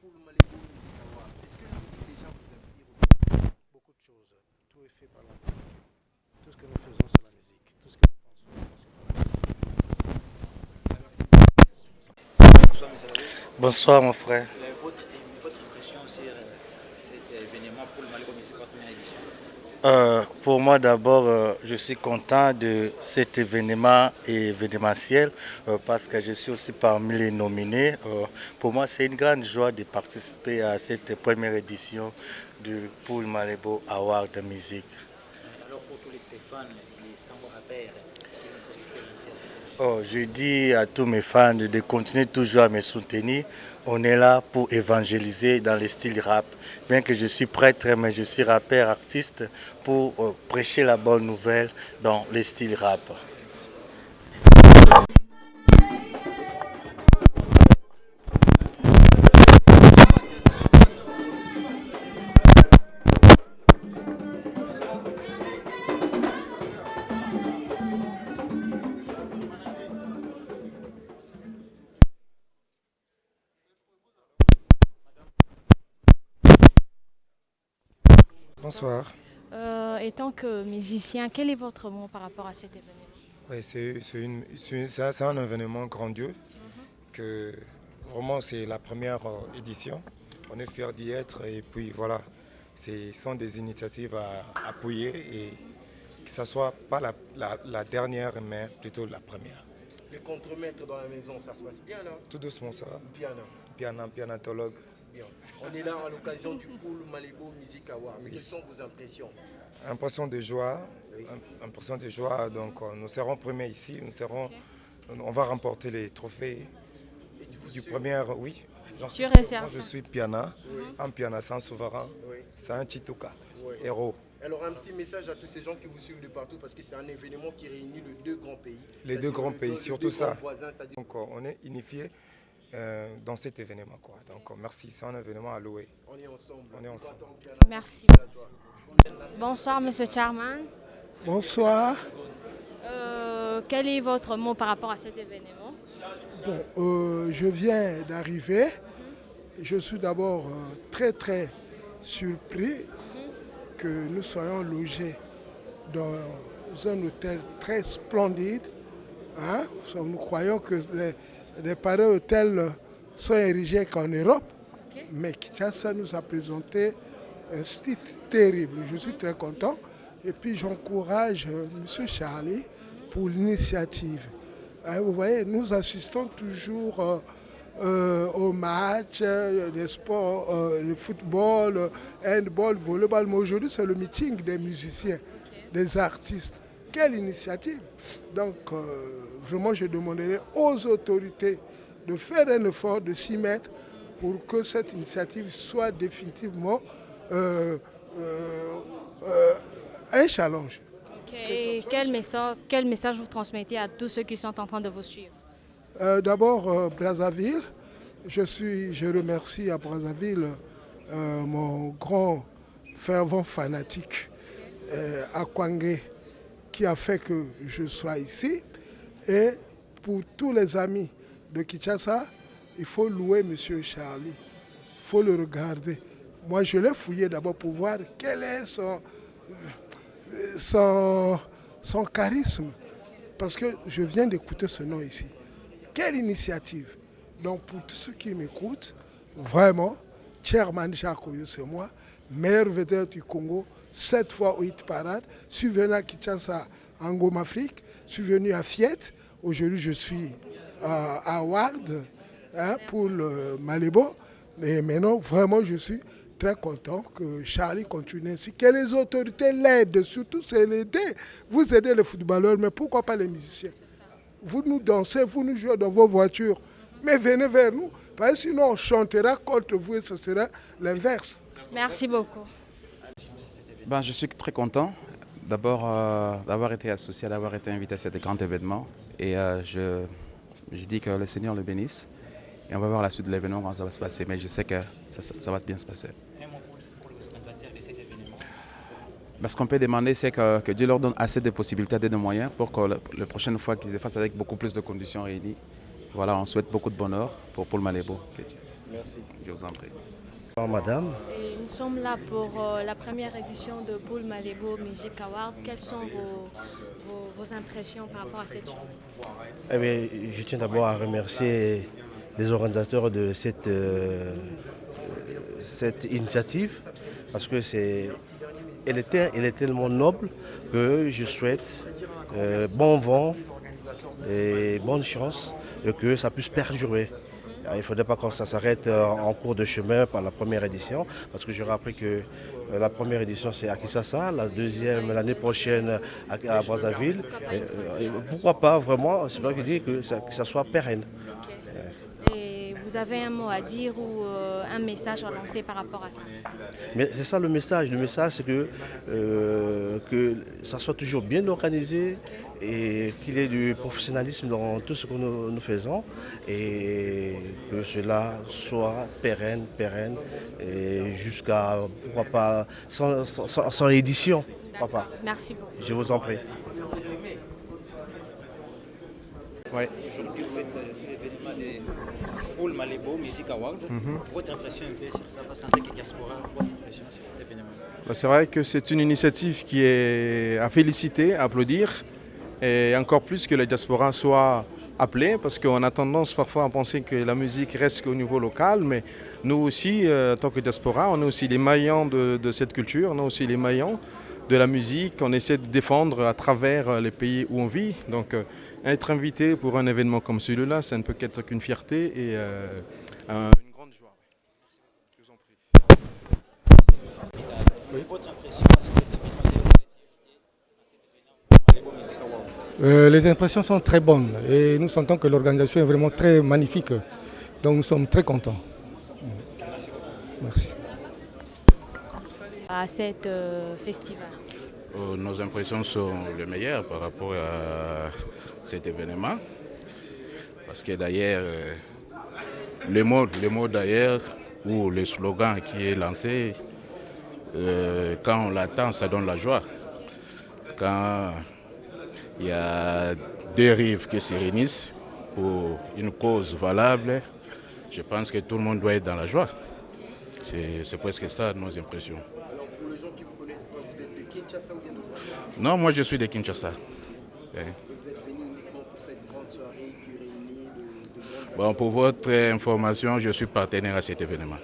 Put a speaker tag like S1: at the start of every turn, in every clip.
S1: Poul Malébo Music Award. Est-ce que la musique déjà vous inspire aussi?
S2: Beaucoup de choses. Tout est fait par la musique. Tout ce que nous faisons, c'est la musique. Tout ce que nous pensons, c'est par la musique.
S3: Bonsoir, monsieur Labbé.
S4: Bonsoir mon frère.
S3: Votre impression sur cet événement pour le Mali comme c'est première édition?
S4: Pour moi d'abord, je suis content de cet événement événementiel parce que je suis aussi parmi les nominés. Pour moi, c'est une grande joie de participer à cette première édition du Poul Malébo Award de musique.
S3: Alors pour tous les fans, les Sambo rappeurs, quel message vous pouvez lancer à cette événement?
S4: Je dis à tous mes fans de continuer toujours à me soutenir. On est là pour évangéliser dans le style rap. Bien que je suis prêtre, mais je suis rappeur, artiste, pour prêcher la bonne nouvelle dans le style rap.
S2: Bonsoir.
S5: Et tant que musicien, quel est votre mot par rapport à cet événement?
S2: Ouais, c'est un événement grandiose que vraiment c'est la première édition. On est fiers d'y être et puis voilà, ce sont des initiatives à appuyer et que ce soit pas la dernière mais plutôt la première.
S1: Les contremaîtres dans la maison, ça se passe bien là?
S2: Tout doucement ça va.
S1: Piano.
S2: Pianatologue.
S1: Bien. On est là à l'occasion du Poul Malébo Music Award. Quelles sont vos impressions?
S2: Impression de joie,
S1: Oui.
S2: impression de joie. Donc nous serons premiers ici, on va remporter les trophées
S1: Êtes-vous
S2: du
S1: sûr?
S2: premier. Oui, j'en suis
S5: Sûr et
S2: sûr.
S5: certain.
S2: Moi, je suis Piana,
S1: Oui.
S2: un Piana sans souverain,
S1: Oui.
S2: c'est un Chituka,
S1: Oui.
S2: héros.
S1: Alors un petit message à tous ces gens qui vous suivent de partout parce que c'est un événement qui réunit les deux grands pays.
S2: Les deux
S1: C'est-à-dire
S2: grands pays,
S1: les
S2: surtout
S1: deux grands
S2: ça.
S1: voisins, c'est-à-dire
S2: Donc on est unifiés dans cet événement. Quoi. Donc merci, c'est un événement à louer.
S1: on est ensemble.
S2: On est ensemble.
S5: Merci. Bonsoir, Monsieur Charman.
S6: Bonsoir.
S5: Quel est votre mot par rapport à cet événement?
S6: Je viens d'arriver. Je suis d'abord très très surpris que nous soyons logés dans un hôtel très splendide. Hein? Nous croyons que les pareils hôtels sont érigés qu'en Europe, mais Kinshasa nous a présenté un site terrible. Je suis très content. Et puis j'encourage M. Charlie pour l'initiative. Hein, vous voyez, nous assistons toujours aux matchs, les sports, le football, handball, volleyball. Mais aujourd'hui, c'est le meeting des musiciens, des artistes. Quelle initiative! Donc, vraiment, je demanderai aux autorités de faire un effort, de s'y mettre pour que cette initiative soit définitivement un challenge.
S5: Et quel message vous transmettez à tous ceux qui sont en train de vous suivre?
S6: D'abord, Brazzaville. Je remercie à Brazzaville mon grand fervent fanatique, Akwangé, qui a fait que je sois ici. Et pour tous les amis de Kinshasa, il faut louer M. Charlie. Il faut le regarder. Moi, je l'ai fouillé d'abord pour voir quel est son charisme. Parce que je viens d'écouter ce nom ici. Quelle initiative! Donc pour tous ceux qui m'écoutent, vraiment, Chairman Jacques Oyo, c'est moi, meilleur vedette du Congo, 7 fois au hit parade. Je suis venu à Kinshasa, en Goma Afrique. Je suis venu à Fiet. Aujourd'hui, je suis à Ward pour le Malébo. Et maintenant, vraiment, je suis très content que Charlie continue ainsi, que les autorités l'aident, surtout c'est l'aider. Vous aidez les footballeurs, mais pourquoi pas les musiciens? Vous nous dansez, vous nous jouez dans vos voitures, mais venez vers nous, parce que sinon on chantera contre vous et ce sera l'inverse.
S5: Merci beaucoup.
S7: Je suis très content d'abord d'avoir été associé, d'avoir été invité à cet grand événement. Et je dis que le Seigneur le bénisse. Et on va voir la suite de l'événement, comment ça va se passer. Mais je sais que ça va bien se passer.
S3: Un mot pour les organisateurs de cet événement.
S7: Ce qu'on peut demander, c'est que Dieu leur donne assez de possibilités et de moyens pour que la prochaine fois qu'ils le fassent avec beaucoup plus de conditions réunies voilà, on souhaite beaucoup de bonheur pour Paul Malébo.
S1: Merci.
S7: Je vous en prie.
S8: Madame.
S5: Et nous sommes là pour la première édition de Paul Malébo Music Award. Quelles sont vos impressions par rapport à cette journée?
S8: Eh bien, je tiens d'abord à remercier les organisateurs de cette initiative parce que elle est tellement noble que je souhaite bon vent et bonne chance et que ça puisse perdurer. Il ne faudrait pas que ça s'arrête en cours de chemin par la première édition, parce que j'aurais appris que la première édition c'est à Kinshasa, la deuxième l'année prochaine à Brazzaville. Pourquoi pas vraiment, c'est vrai que je dis que ça soit pérenne.
S5: Et vous avez un mot à dire ou un message à lancer par rapport à ça?
S8: Mais c'est ça le message. Le message, c'est que ça soit toujours bien organisé et qu'il y ait du professionnalisme dans tout ce que nous faisons et que cela soit pérenne et jusqu'à, pourquoi pas, sans édition. Pourquoi pas.
S5: Merci beaucoup.
S8: Je vous en prie.
S3: Ouais. Aujourd'hui, vous êtes sur l'événement de Paul Malébo Music Award. Votre impression un peu sur ça, parce qu'en tant que diaspora, votre impression sur cet événement?
S9: C'est vrai que c'est une initiative qui est à féliciter, à applaudir, et encore plus que la diaspora soit appelée, parce qu'on a tendance parfois à penser que la musique reste qu'au niveau local, mais nous aussi, en tant que diaspora, on est aussi les maillons de cette culture, on est aussi les maillons de la musique qu'on essaie de défendre à travers les pays où on vit. Donc, être invité pour un événement comme celui-là, ça ne peut qu'être qu'une fierté et une grande joie. Je vous en prie.
S3: Oui. Votre impression sur cet événement de vous êtes invité à cet événement Malébo Music Award?
S10: Les impressions sont très bonnes et nous sentons que l'organisation est vraiment très magnifique. Donc nous sommes très contents.
S3: Merci beaucoup.
S10: Merci.
S5: À cet festival.
S11: Nos impressions sont les meilleures par rapport à cet événement. Parce que d'ailleurs, le mot d'ailleurs, ou le slogan qui est lancé, quand on l'attend, ça donne la joie. Quand il y a deux rives qui se réunissent pour une cause valable, je pense que tout le monde doit être dans la joie. C'est presque ça nos impressions.
S1: Alors pour les gens qui vous connaissent pas, vous êtes de Kinshasa ou bien de où?
S11: Non, moi je suis de Kinshasa.
S1: Et vous êtes venu uniquement pour cette grande soirée qui réunit de
S11: Bon, pour votre information, je suis partenaire à cet événement.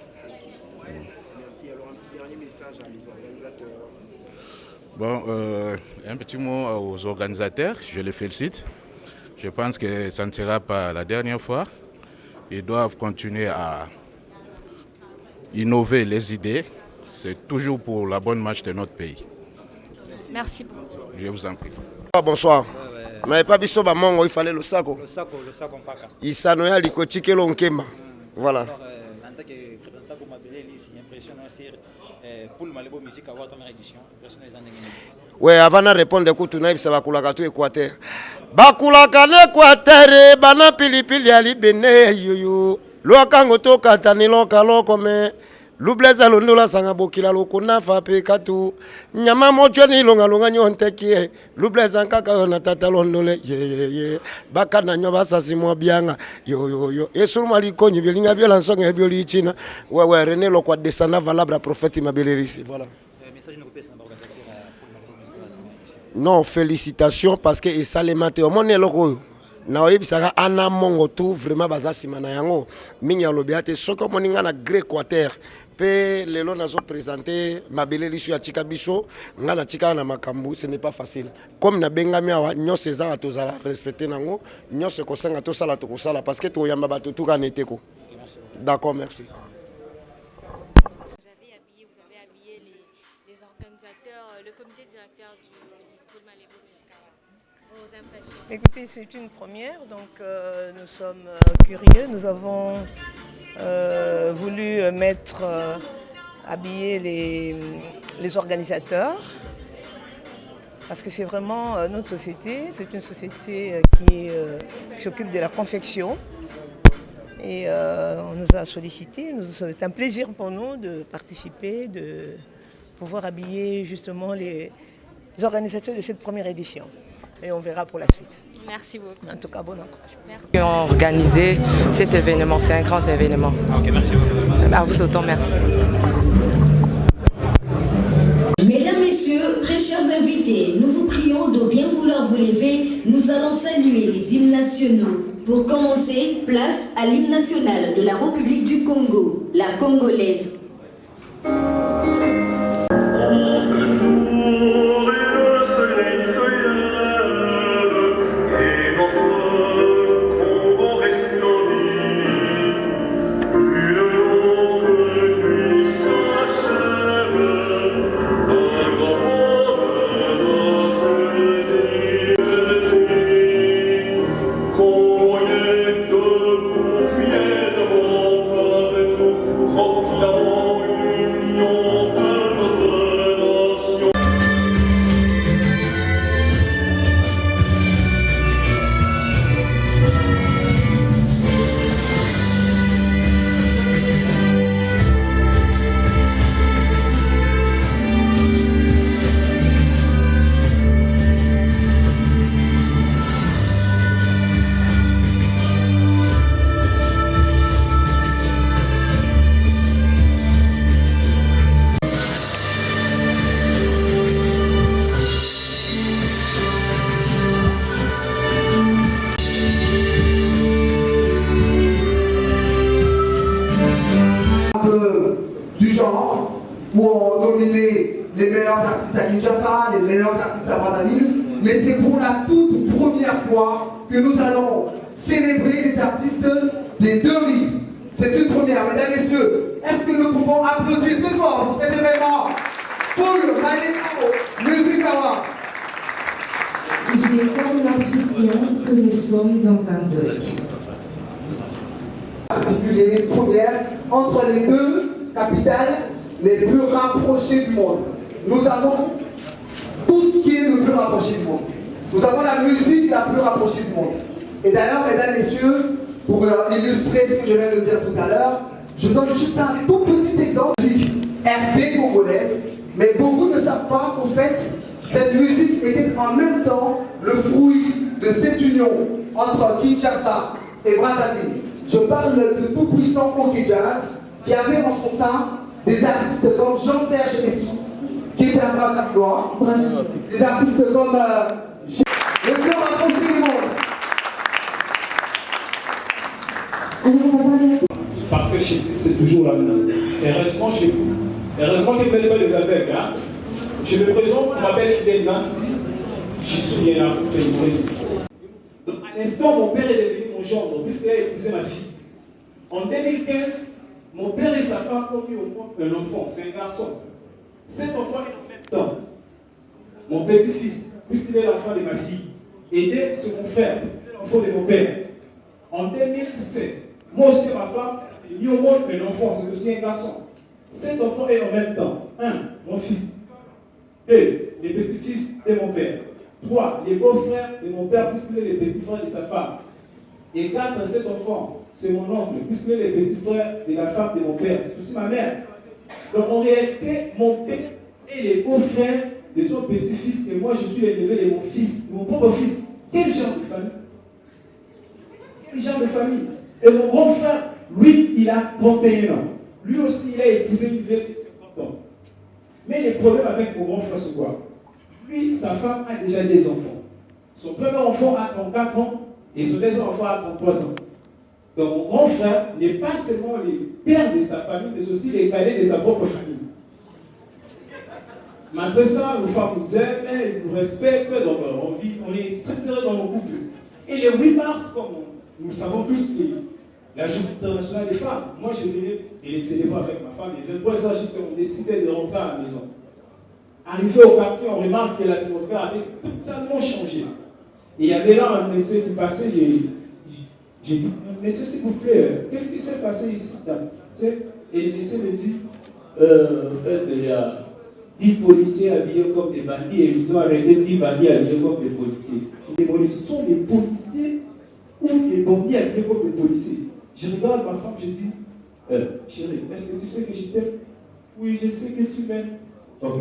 S1: Merci. Alors un petit dernier message à les organisateurs.
S11: Bon, un petit mot aux organisateurs, je les félicite. Je pense que ça ne sera pas la dernière fois. Ils doivent continuer à innover les idées. C'est toujours pour la bonne marche de notre pays.
S5: Merci beaucoup.
S11: Je vous en prie.
S1: Bonsoir. Mais pas biso ba mongo, il fallait le sako.
S3: Le sac en paka.
S1: Isanoya likochike lonkema. Voilà.
S3: En tant que représentant pour m'appeler ici, impression sur Paul Malébo Music Award première édition. Impression des années.
S1: Ouais, avant de répondre, écoute, tu n'as pas bakulaka tu Équateur. Bakulaka l'Équateur, bana pilipili ali bene yoyo. Loakango to katani lokalo kome. Lubleza londola sanga bokila lokuna fa pe katu. Nyama mocho ni longa nyonte kie. Lubleza nkaka na tata londole ye. Baka na nyoba sasi mo bianga. Yo. Esuruma likonyi byelinga byola nsonga byoli china. Ouais, René Lokwa descendant valable à prophète Mabelerisi. Voilà.
S3: Message nous repose dans l'organisateur pour Malébo Music Award.
S1: Non, félicitations parce que ça les mate au monde loko. Na oyebisaka ana mongo tout vraiment baza simana yango. Minya lobiate soko moninga na Gré Équateur. Pe lelo nazo présenter mabele lisu ya chika biso ngana chika na makambu, ce n'est pas facile. Comme na bengami awa nyose za tozala respecter nango, nyose ko sanga to sala to ko sala parce que to yamba bato tout kan eteko. D'accord, merci.
S5: Vous avez habillé les organisateurs, le comité directeur du Paul Malébo Music Award. Vos impressions?
S12: Écoutez, c'est une première, donc nous sommes curieux. Nous avons voulu habiller les organisateurs parce que c'est vraiment notre société. C'est une société qui s'occupe de la confection et on nous a sollicité. C'est un plaisir pour nous de participer, de pouvoir habiller justement les organisateurs de cette première édition. Et on verra pour la suite.
S5: Merci beaucoup.
S12: En tout cas, bon encouragement.
S5: Merci.
S13: Qui ont organisé cet événement, c'est un grand événement.
S3: Ok, merci beaucoup.
S13: À vous autant, merci.
S14: Mesdames, Messieurs, très chers invités, nous vous prions de bien vouloir vous lever. Nous allons saluer les hymnes nationaux. Pour commencer, place à l'hymne national de la République du Congo, la congolaise.
S15: Du genre où on nominait les meilleurs artistes à Kinshasa, les meilleurs artistes à Brazzaville, mais c'est pour la toute première fois que nous allons célébrer les artistes des deux rives. C'est une première, mesdames, messieurs. Est-ce que nous pouvons applaudir très fort pour cet événement? Paul Malébo, Music Award.
S14: J'ai comme l'impression que nous sommes dans un deuil.
S15: Particulier, première, entre les deux capitales les plus rapprochées du monde. Nous avons tout ce qui est le plus rapproché du monde. Nous avons la musique la plus rapprochée du monde. Et d'ailleurs, mesdames, messieurs, pour illustrer ce que je viens de dire tout à l'heure, je donne juste un tout petit exemple. RT congolaise, mais beaucoup ne savent pas qu'en fait, cette musique était en même temps le fruit de cette union entre Kinshasa et Brazzaville. Je parle de tout-puissant Conky Jazz qui avait en son sein des artistes comme Jean-Serge Essou, qui était un Brazzavillois, des artistes comme le plus rapproché du monde.
S16: Parce que c'est toujours là maintenant. Et restons chez vous. Et restons que vous faites les aveugles. Hein? Je me présente, je m'appelle Fidel Nancy. Je suis un artiste humoriste. À l'instant, mon père est devenu mon gendre, puisqu'il a épousé ma fille. En 2015, mon père et sa femme ont mis au monde un enfant, c'est un garçon. Cet enfant est en même temps mon petit-fils, puisqu'il est l'enfant de ma fille. Aidé sur mon frère, puisqu'il est l'enfant de mon père. En 2016, moi aussi ma femme a mis au monde un enfant, c'est aussi un garçon. Cet enfant est en même temps, 1, mon fils. 2, les petits-fils de mon père. 3, les beaux-frères de mon père, puisqu'il est les petits frères de sa femme. Et 4, cet enfant, c'est mon oncle, puisqu'il est les petits frères de la femme de mon père. C'est aussi ma mère. Donc en réalité, mon père est les beaux-frères de son petit-fils, et moi je suis l'élevé de mon fils, de mon propre fils. Quel genre de famille? Quel genre de famille? Et mon grand frère, lui, il a 31 ans. Lui aussi, il a épousé une vieille de 50 ans. Mais les problèmes avec mon grand frère, c'est quoi? Lui, sa femme a déjà des enfants. Son premier enfant a 34 ans et son deuxième enfant a 33 ans. Donc mon grand frère n'est pas seulement le père de sa famille, mais aussi le cadet de sa propre famille. Malgré ça, nos femmes nous aiment, nous respectent, donc on est très serré dans nos couples. Et le 8 mars, comme nous le savons tous, c'est la journée internationale des femmes. Moi, je venais et les célébrer avec ma femme. Et 23 ans, on décidait de rentrer à la maison. Arrivé au quartier, on remarque que l'atmosphère avait totalement changé. Et il y avait là un monsieur qui passait, j'ai dit, monsieur, s'il vous plaît, qu'est-ce qui s'est passé ici? Et le monsieur me dit, en fait, il y a 10 policiers habillés comme des bandits et ils ont arrêté 10 bandits habillés comme des policiers. Je dis, ce sont des policiers ou des bandits habillés comme des policiers. Je regarde ma femme, je dis, chérie, est-ce que tu sais que je t'aime? Oui, je sais que tu m'aimes. Ok,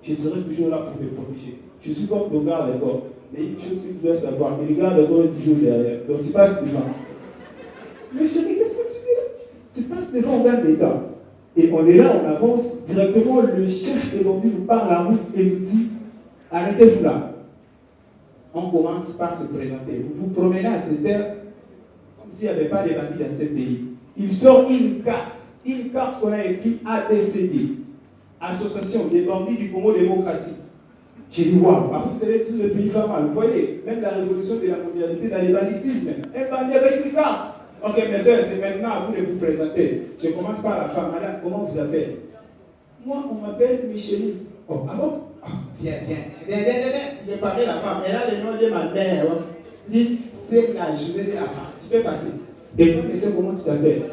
S16: je serai toujours là pour te protéger. Je suis comme ton garde, d'accord? Mais une chose que tu dois savoir, il regarde encore du jour derrière. Donc tu passes devant. Mais chérie, qu'est-ce que tu dis là? Tu passes devant, on gagne l'État. Et on est là, on avance. Directement, le chef des bandits nous parle la route et nous dit arrêtez-vous là. On commence par se présenter. Vous vous promenez à cette terre comme s'il n'y avait pas de bandits dans ce pays. Il sort une carte qu'on a écrite ABCD, Association des bandits du Congo démocratique. J'ai dit, waouh, après vous allez dire le pays va mal. Vous voyez, même la révolution de la mondialité dans les banditismes. Un bandit avec une carte. Ok, mes soeurs, c'est maintenant à vous de vous présenter. Je commence par la femme. Madame, comment vous appelez? Moi, on m'appelle Micheline. Oh, ah bon? Oh, bien. J'ai parlé à la femme. Elle a le nom de ma mère. Dit, c'est la journée de la femme. Tu peux passer. Et toi, mais comment tu t'appelles?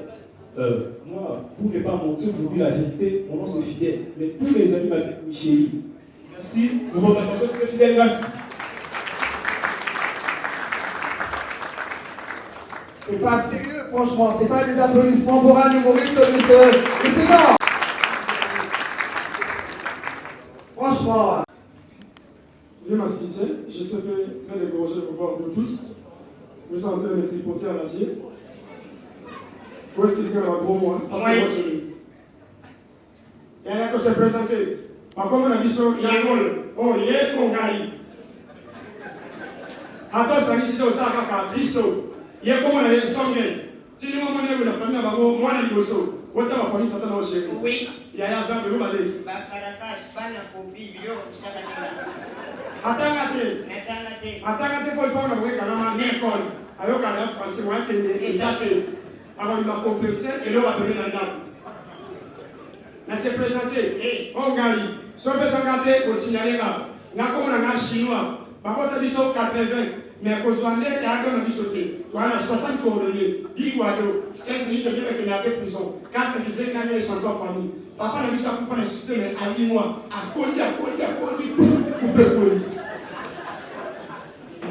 S16: Moi, pour ne pas mentir, pour dire la vérité, mon nom c'est Fidèle. Mais tous mes amis m'appellent Micheline. Merci pour votre attention, c'est Fidèle, merci.
S15: C'est pas sérieux, franchement, c'est pas des applaudissements pour un humoriste, monsieur. Franchement.
S17: Je vais m'assister, je serai très dégorgé pour voir vous tous. Vous sentez me tripoter à l'acier. Où est-ce qu'il se gros moi? Parce que moi je l'ai. Il y a que se présenter. Par contre, on a dit ça, il y a un rôle. Oh, il y a un gars. Attends, ça ici au Sakaka, Bisso. Il y a comment on a des songés. Si nous avons la famille, moi, on a dit Bosso. Où est la famille, Satan, chez vous? Oui. Il y a un exemple, vous m'avez dit. Caracas, pas la copie, il y a un Sakaka. Attends, pour le temps, on a vu qu'on a un école. Alors qu'on a français, moi, qui est exacté. Alors il m'a complexé et là on va donner la dame. Mais c'est présenté. On gagne. Si on peut s'engager, on signale là. Nous avons un chinois. Par contre, on a 80. Mais on soit né, il y a un sauté. On a 60 cordonniers. 10 guados. 5 minutes de vie avec la prison. 4 qui sont gagnés chanteur famille. Papa a vu ça pour faire le système, mais à 10 mois. À Kondi. Coupé.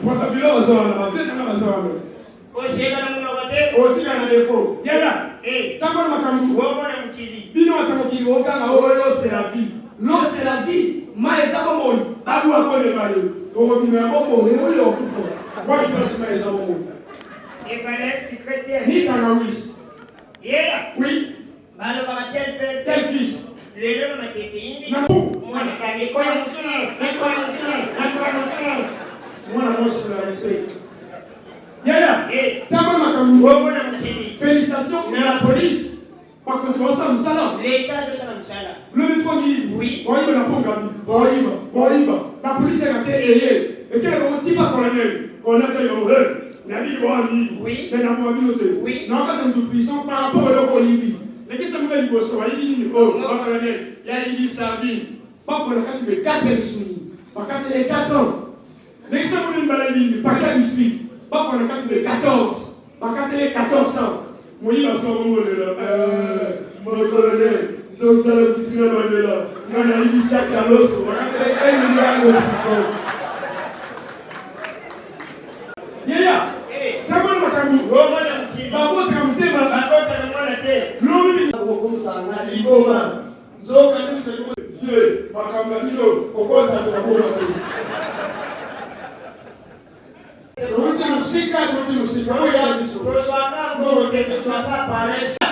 S17: Pour ça, on va faire otika na defo yala tango makambu wabona mukili bino atamukili okanga lo c'est la vie ma ezabo moi babu akole baye okobima bobo oyo okufa kwa place ma ezabo moi et palais secrétaire ni tanawis oui balo ba tel fils lelo na tete indi mwana kale kwa mwana mosi la recette. Yaya, félicitations à la police. Par contre, tu vas ça, Moussala. L'État, je suis Moussala. Le métro dit oui. La police est ratée et quel est le type à colonel? Colonel, la vie de oui. Mais la communauté. Oui. Non, quand on est de prison par rapport au Libi. Mais qu'est-ce que vous voulez dire? Colonel, il y a Libi Sardine. Parfois, quand tu es 4 ans soumis. Par quand tu es 4 ans. Mais qu'est-ce que vous voulez dire? Par quand tu suis. Parfois, quand tu es 14, quand tu es 14 ans, moi, il va se faire mon colonel, ils sont tous les petits là, on a eu ça à l'os, on a 1 milliard de prison. Yaya, t'as bon ma camou, babo camouté, babo camouté, l'homme comme ça, on a l'iboma, nous avons Dieu, ma camarino, au quoi ça te va.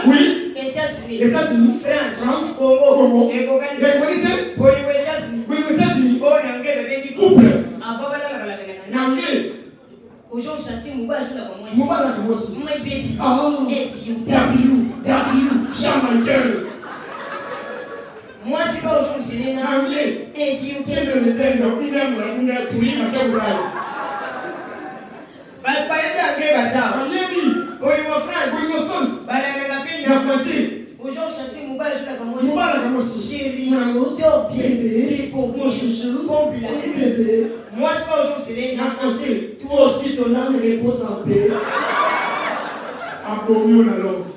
S17: Oui. États-Unis, France, Congo, États-Unis, couple. Aujourd'hui, my baby. Oh, W, moi, c'est pas aujourd'hui, c'est les anglais. Et si vous voulez le temps, il a tout le monde. Moi, c'est pas aujourd'hui, c'est les français. Toi aussi, ton âme repose en paix. Abonne la love.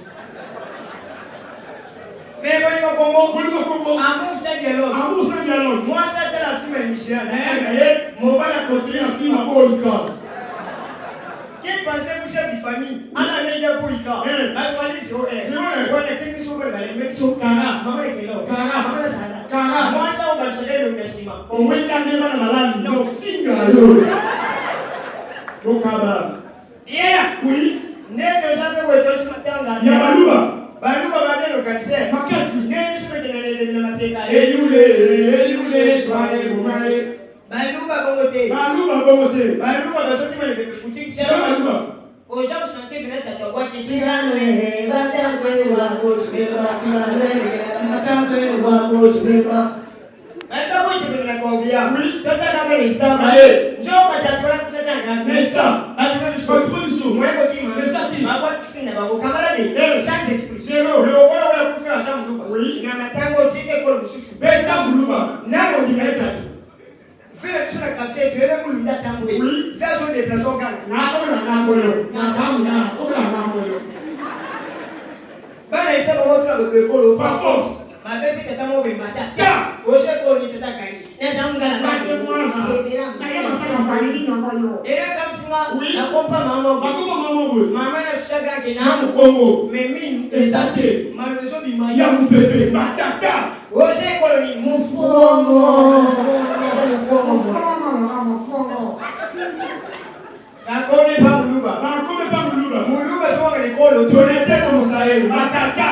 S17: Mais amour, c'est dialogue. Moi, c'était la fille Michel. Mon père a continué la fille à Boïka. Quel pensez-vous chef de famille? Anna Nega Boïka. C'est vrai. On a été mis sur le balai, mais sur Kara. Maman était là. Kara. Moi, ça, on va te donner le remerciement. On va te donner la maladie. Non, finger. Bokaba.
S18: Yeah.
S17: Oui.
S18: Nendo jamais weto simatanga.
S17: Ya baluba.
S18: Baluba babelo kanse.
S17: Makasi.
S18: Nendo simatanga na mapeka.
S17: Eyule soirée bumae.
S18: Baluba bongote.
S17: Baluba bongote.
S18: Baluba basoti mane bebe footing.
S17: C'est baluba.
S18: Oja usante bila tata wake
S15: Chingane, batangwe wako chimeba, chingane, batangwe wako chimeba.
S18: Enda kwa chimeba na kuambia.
S17: Oui.
S18: Tota kama ni star.
S17: Aye.
S18: Njoo katakula kusanya ngapi?
S17: Nesta.
S18: Atuka bisu.
S17: Contribution.
S18: Mweko kima.
S17: Nesati.
S18: Mabwa kipina bako kamera ni. Sans esprit.
S17: Zero.
S18: Leo kwa kufia sa mduba.
S17: Oui.
S18: Na matango chike kwa mshushu.
S17: Beta buluba.
S18: Nako ni meta. Fais sur la quartier tu es pour l'unité tambour.
S17: Oui.
S18: Fais sur des plaçons kan.
S17: Na ko na namboyo. Na samu na ko na namboyo.
S18: Bana isa kwa watu wa kolo.
S17: Par force.
S18: Mabeti tatamo be mata.
S17: Ka.
S18: Oje ko ni tata kani. Na jamngala
S17: Na ke mwana.
S18: na ya masaka family nyokoyo. Era kamsima
S17: Oui.
S18: na kompa mama.
S17: Bakoma mama boy.
S18: Mama na susaga ke
S17: Na
S18: na
S17: mu Congo.
S18: memi
S17: Ezate.
S18: malwezo bima
S17: Ya mu bebe. Matata.
S18: Oje ko ni Nakome pa muluba.
S17: Bakome pa buluba.
S18: Muluba soka ni kolo.
S17: Donete ko musaye. Matata.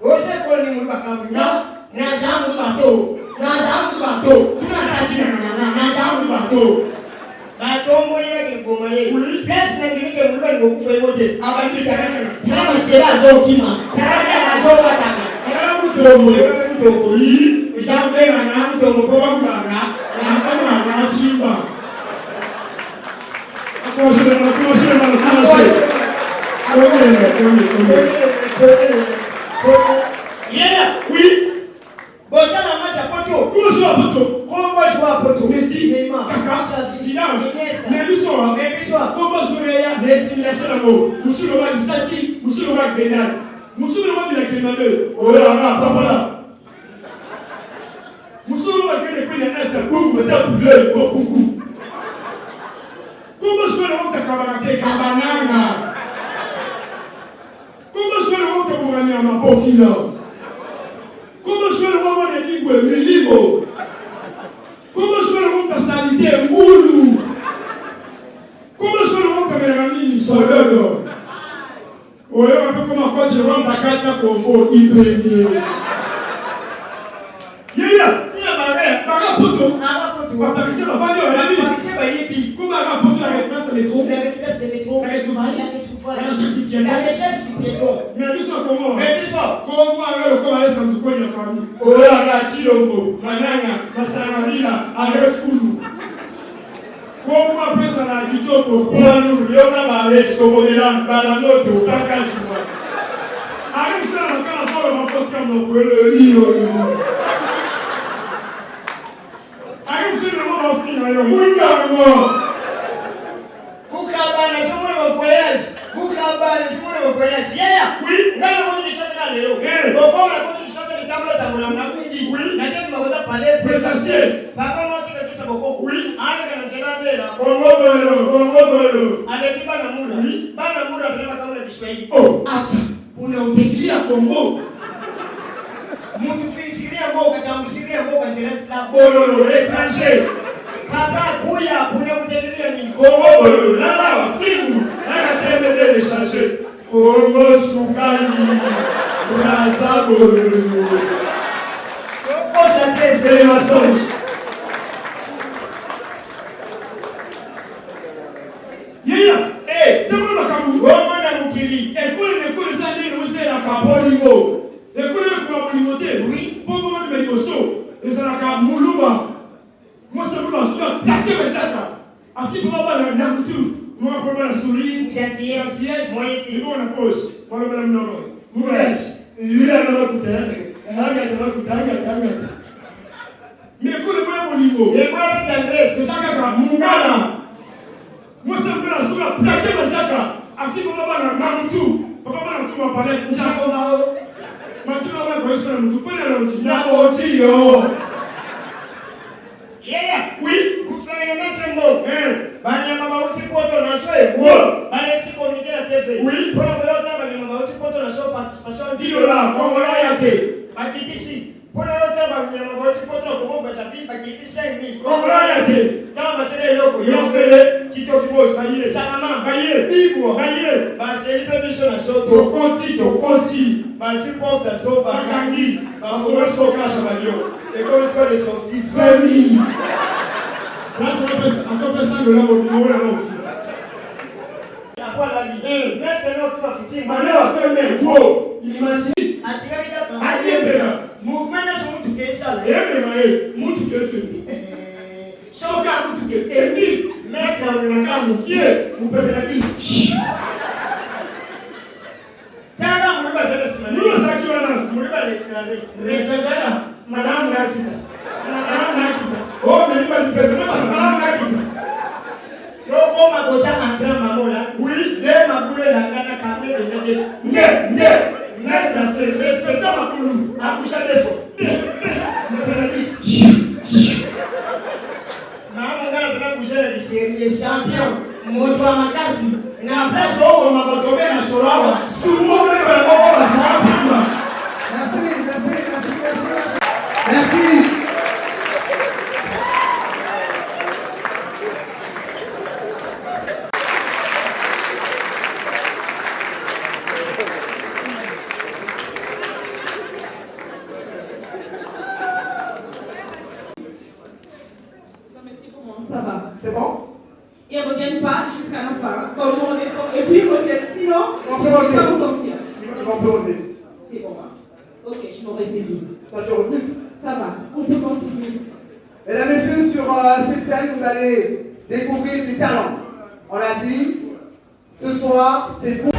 S18: Oje ko ni muluba kamu. Na jambu bato. Na jambu bato.
S17: Tunatachi na samu bato.
S18: Bato mboni wake ngomale.
S17: Oui.
S18: Place na ngimike muluba ni bokufa yote.
S17: Abandi kana.
S18: Kama sera zo kima. Kama zo batanga.
S17: Kana mutomo. Mutomo yi. Jambe na mutomo ko bakubanga. Na kama na chimba. Comment
S18: Yeah.
S17: Oui.
S18: Botana macha poto.
S17: Comment je vois poto?
S18: Comment je vois poto?
S17: Messi.
S18: Neymar.
S17: Kaka. Zidane.
S18: Iniesta.
S17: Nebisoa.
S18: Nebisoa.
S17: Comment je vois ya? L'utilisation de mots. Monsieur le roi Sassi. Monsieur le roi Grenade. Monsieur le roi de la Grenade. Oh là là, papa là. Monsieur le roi qui est pris dans l'Est. Boum, mais t'as boulé. Beaucoup. Comment je vois le roi de Kabanate? Kabananga. Comment je vois le roi de Kabananga? Mabokina. Comment je vois le roi de Lingwe? Milimo. Comment je vois le roi de Salité? Moulou. Comment je vois le roi de Mélanie? Sololo. Oui, un peu comme quand je rentre à Katia Kofo, Ibéni. Yaya,
S18: Tia bare.
S17: Barapoto.
S18: Arapoto.
S17: Paparisé ma famille, on a mis.
S18: Paparisé ma yebi.
S17: Comment Barapoto la référence à métro?
S18: La référence des métros.
S17: La rétrouvaille.
S18: La rétrouvaille.
S17: La recherche du piéton.
S18: La recherche du piéton.
S17: Mais nous sommes comment?
S18: Mais nous sommes.
S17: Comment alors comment aller sans tout la famille? Oh là là, Chilombo, Mananga, Masaramila, Arefulu. Comment après ça la Kitoko? Poilou, Yona Mare, Somodelan, Balamoto, Bakachuma. Arrive ça dans le cas on va faire nos brûleries. Arrive ça le moment final, Moundango.
S18: Bukabana, je veux le voyage. Bukabana, je veux le voyage. Yeah.
S17: Oui.
S18: Dans le monde du château là, Léo. Comme la monde du château de Tabla, Tamola, Nabundi. Oui. La tête m'a parlé présidentiel. Papa m'a dit que ça va beaucoup. Oui. Allez, quand c'est là, là.
S17: Congo.
S18: Avec Banamura. Oui. Banamura, vraiment comme la Biswahili.
S17: Oh, acha. Unaongelia Kongo.
S18: Mtu fisiria mboga tamusiria mboga tena
S17: Bololo étranger.
S18: Papa kuya kuna kutendelea nini?
S17: Kongo bololo lala wa simu. Ana tembele changer. Kongo sukali. Braza bololo.
S18: Kongo santé
S17: c'est les mensonges. Yaya, temo na kabu.
S18: Goma na mukili.
S17: Écoute ça dit nous c'est la kabolingo. Écoute le kabolingo te. Oui. Pour moi me koso. Et ça la kamuluba. Moi c'est pour la plaquer metata. Asi pour moi na namutu. Moi pour la souris. Gentillesse. Moyeti. Moi na poche. Moi na mnono. Moulage. Lui là na kutanga. Hanga na kutanga. Mais écoute le kabolingo.
S18: Et moi André,
S17: c'est ça kaka mungala. Moi c'est pour la souris plaquer metata. Asi pour moi na namutu. Papa na tu ma parler njako nao. Matuna wa kwa sura mtu pale anaongea. Na otio.
S18: Yeah.
S17: Oui.
S18: Kufanya mtembo. Banya mama uti poto na shoe. Wo. Banya si communiquer la TV.
S17: Oui.
S18: Pour la voyage banya mama uti poto na show participation
S17: $10 Congola yake.
S18: Bakitisi. Pour la voyage banya mama uti poto na Congo Brazzaville bakitisi 5,000
S17: Congola yake.
S18: Kama matele loko.
S17: Yofele.
S18: Kitokibos, Sarama, Bibo, Baseli Pebiso na Soto, Tokoti, Basupporte à Soba, Bakangi, Bafoua Soka Chamalio, et comme il peut les sortir, famille. Là, on peut passer de là au numéro là aussi. Après la vie, maintenant tu vas foutre, malheur, fermé, gros, imagine, mouvement de son tout est sale, et moutou de tenue. Soka moutou de tenue, mais quand on a un moukier, vous pouvez la dire. Tana mouba c'est le semaine. Nous ça qui va là, mouba les réservoir, madame Nakita. Oh, mais il va lui permettre, madame Nakita. Toko mabota entra mamola. Oui, les maboule la gana camé de neuf. Net la c'est respecter ma boulou, à boucher des fois. Maman gana boucher la série champion. Montre ma casse. Na place au mabotobe na solawa. Sumo le babo.
S15: Merci.
S19: Ça va.
S15: C'est bon?
S19: Ils ne reviennent pas jusqu'à la fin. Comme on est fort. Et puis ils reviennent. Sinon,
S15: On
S19: ils
S15: peut
S19: ne vont
S15: revenir.
S19: pas vous sortir.
S15: On peut revenir.
S19: C'est bon. Ok, je m'en vais saisir.
S15: Toi, tu es revenu?
S19: Ça va. On peut continuer.
S15: Mesdames et messieurs, sur cette scène, vous allez découvrir des talents. On l'a dit, ce soir, c'est pour...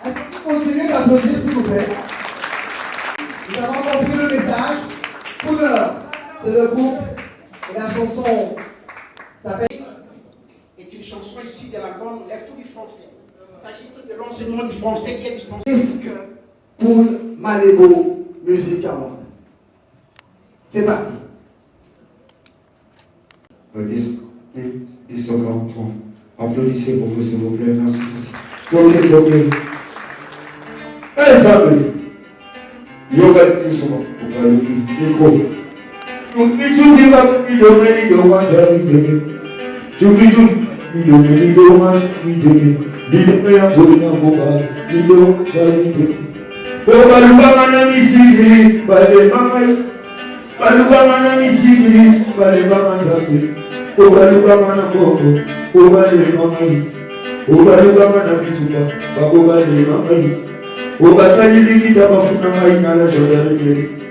S15: Est-ce que vous continuez d'applaudir, s'il vous plaît? Nous avons compris le message. Couleur, c'est le groupe et la chanson s'appelle...
S20: est une chanson issue de l'album Les Fous du Français. S'agissait de l'enseignement du français qui est dispensé.
S15: Disque Paul Malébo Music Award. C'est parti.
S21: Disque 43. Applaudissez pour vous, s'il vous plaît. Merci. Ok. Allez, ça va. Yoga, tout souvent. Pour pas le micro. Tu vas, il donne, il doit, tu Oba sali likita bafuna ngai na la journée.